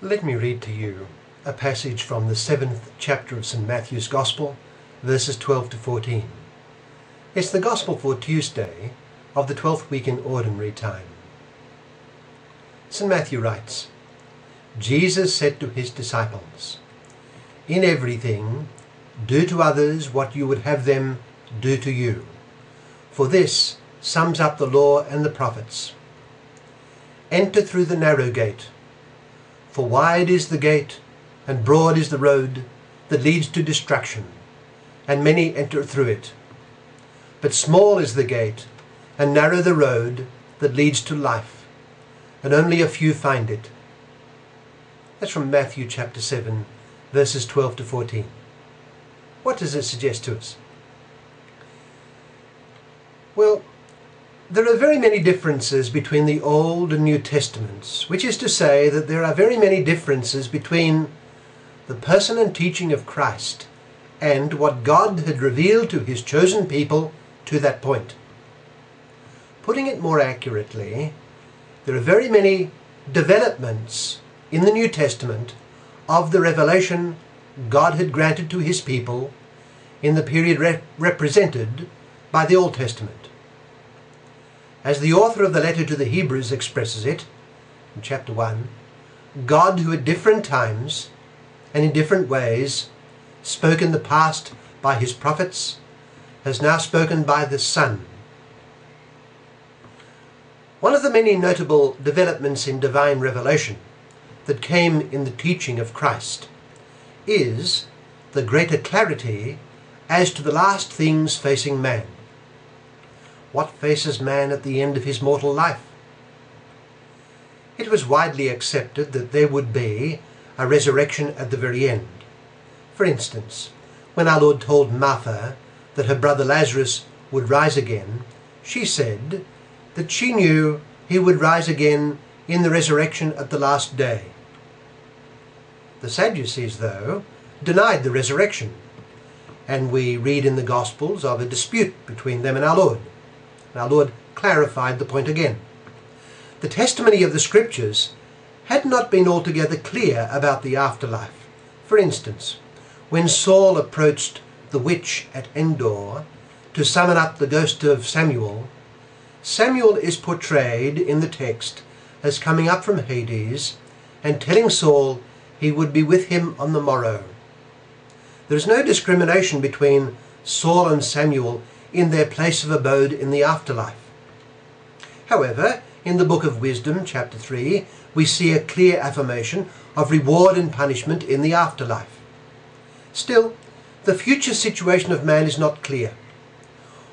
Let me read to you a passage from the 7th chapter of St. Matthew's Gospel, verses 12 to 14. It's the Gospel for Tuesday of the 12th week in Ordinary Time. St. Matthew writes, Jesus said to his disciples, "In everything, do to others what you would have them do to you. For this sums up the law and the prophets. Enter through the narrow gate. For wide is the gate, and broad is the road that leads to destruction, and many enter through it. But small is the gate, and narrow the road that leads to life, and only a few find it." That's from Matthew chapter 7, verses 12 to 14. What does it suggest to us? Well, there are very many differences between the Old and New Testaments, which is to say that there are very many differences between the person and teaching of Christ and what God had revealed to his chosen people to that point. Putting it more accurately, there are very many developments in the New Testament of the revelation God had granted to his people in the period represented by the Old Testament. As the author of the letter to the Hebrews expresses it, in chapter 1, God, who at different times and in different ways spoke in the past by his prophets, has now spoken by the Son. One of the many notable developments in divine revelation that came in the teaching of Christ is the greater clarity as to the last things facing man. What faces man at the end of his mortal life? It was widely accepted that there would be a resurrection at the very end. For instance, when our Lord told Martha that her brother Lazarus would rise again, she said that she knew he would rise again in the resurrection at the last day. The Sadducees, though, denied the resurrection, and we read in the Gospels of a dispute between them and our Lord. Our Lord clarified the point again. The testimony of the Scriptures had not been altogether clear about the afterlife. For instance, when Saul approached the witch at Endor to summon up the ghost of Samuel, Samuel is portrayed in the text as coming up from Hades and telling Saul he would be with him on the morrow. There is no discrimination between Saul and Samuel in their place of abode in the afterlife. However, in the book of Wisdom, chapter 3, we see a clear affirmation of reward and punishment in the afterlife. Still, the future situation of man is not clear.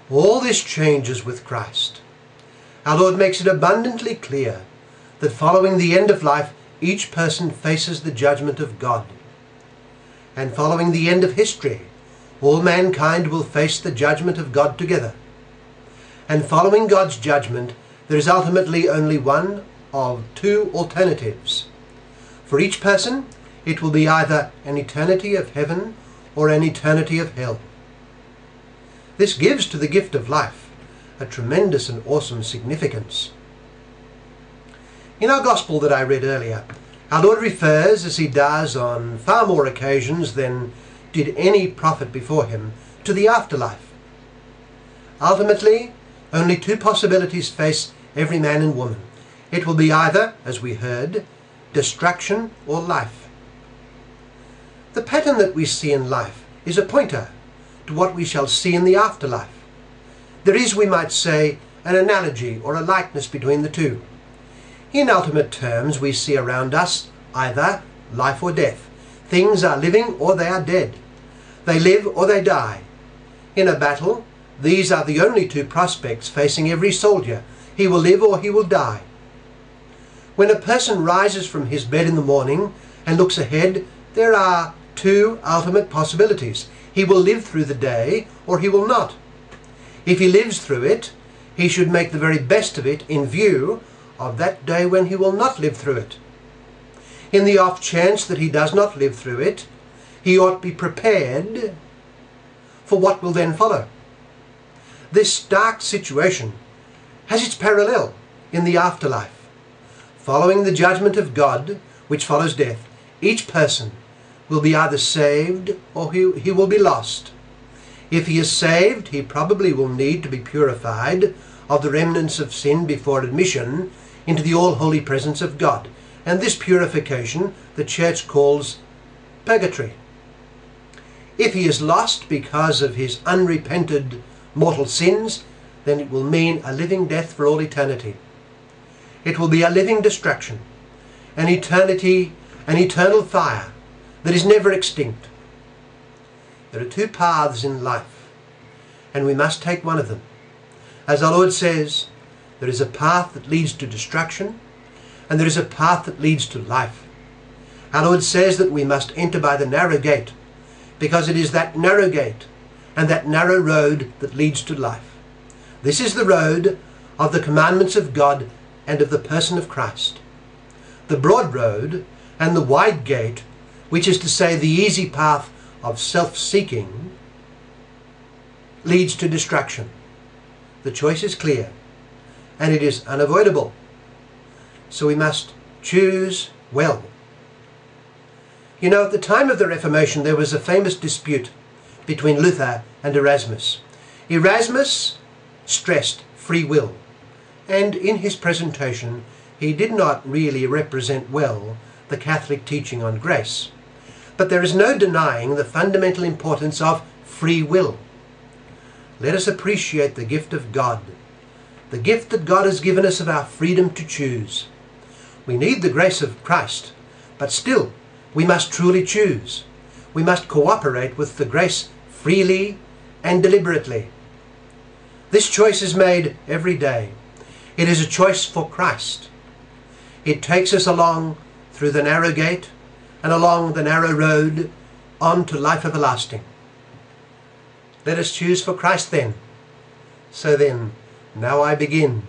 All this changes with Christ. Our Lord makes it abundantly clear that following the end of life, each person faces the judgment of God. And following the end of history, all mankind will face the judgment of God together. And following God's judgment, there is ultimately only one of two alternatives. For each person, it will be either an eternity of heaven or an eternity of hell. This gives to the gift of life a tremendous and awesome significance. In our Gospel that I read earlier, our Lord refers, as he does on far more occasions than did any prophet before him, to the afterlife. Ultimately, only two possibilities face every man and woman. It will be either, as we heard, destruction or life. The pattern that we see in life is a pointer to what we shall see in the afterlife. There is, we might say, an analogy or a likeness between the two. In ultimate terms, we see around us either life or death. Things are living or they are dead. They live or they die. In a battle, these are the only two prospects facing every soldier. He will live or he will die. When a person rises from his bed in the morning and looks ahead, there are two ultimate possibilities. He will live through the day or he will not. If he lives through it, he should make the very best of it in view of that day when he will not live through it. In the off chance that he does not live through it, he ought to be prepared for what will then follow. This dark situation has its parallel in the afterlife. Following the judgment of God, which follows death, each person will be either saved or he will be lost. If he is saved, he probably will need to be purified of the remnants of sin before admission into the all-holy presence of God. And this purification the church calls purgatory. If he is lost because of his unrepented mortal sins, then it will mean a living death for all eternity. It will be a living destruction, an eternal fire that is never extinct. There are two paths in life, and we must take one of them. As our Lord says, there is a path that leads to destruction, and there is a path that leads to life. Our Lord says that we must enter by the narrow gate, because it is that narrow gate and that narrow road that leads to life. This is the road of the commandments of God and of the person of Christ. The broad road and the wide gate, which is to say the easy path of self-seeking, leads to destruction. The choice is clear, and it is unavoidable. So we must choose well. You know, at the time of the Reformation, there was a famous dispute between Luther and Erasmus. Erasmus stressed free will, and in his presentation, he did not really represent well the Catholic teaching on grace. But there is no denying the fundamental importance of free will. Let us appreciate the gift of God, the gift that God has given us of our freedom to choose. We need the grace of Christ, but still, we must truly choose. We must cooperate with the grace freely and deliberately. This choice is made every day. It is a choice for Christ. It takes us along through the narrow gate and along the narrow road on to life everlasting. Let us choose for Christ then. So then, now I begin.